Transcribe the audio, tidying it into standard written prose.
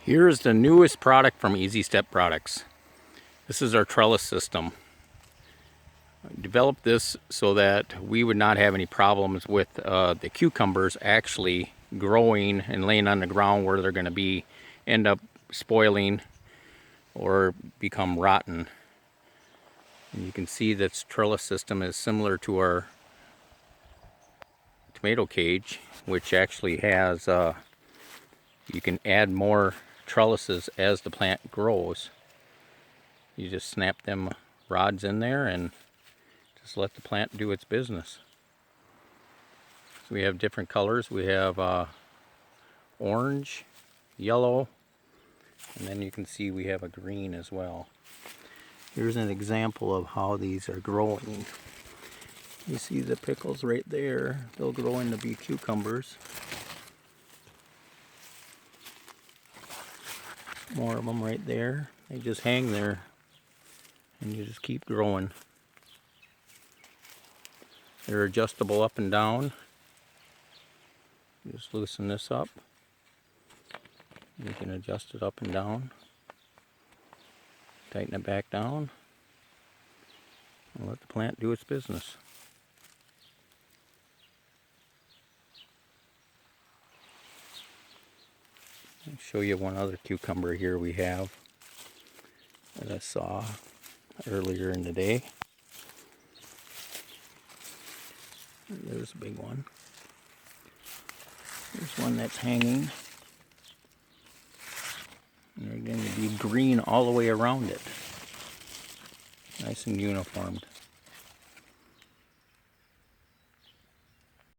Here's the newest product from Easy Step Products. This is our trellis system. I developed this so that we would not have any problems with the cucumbers actually growing and laying on the ground where they're going to end up spoiling or become rotten. And you can see this trellis system is similar to our tomato cage, which actually has you can add more trellises as the plant grows. You just snap them rods in there and just let the plant do its business. So we have different colors. We have orange, yellow, and then you can see we have a green as well. Here's an example of how these are growing. You see the pickles right there. They'll grow into be cucumbers. More of them right there. They just hang there and you just keep growing. They're adjustable up and down. Just loosen this up. You can adjust it up and down. Tighten it back down. And let the plant do its business. I'll show you one other cucumber here we have that I saw earlier in the day. There's a big one. There's one that's hanging. And they're going to be green all the way around it. Nice and uniformed.